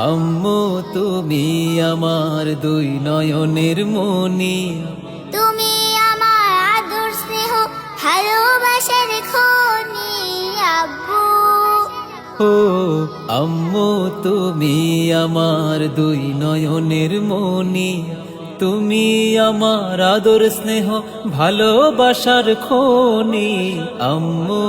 আম্মু তুমি আমার দুই নয়নের মনি, তুমি আমার আদর স্নেহ ভালোবাসার খনি। আব্বু ও আম্মু তুমি আমার দুই নয়নের মনি, তুমি আমার আদর স্নেহ ভালোবাসার খনি। আম্মু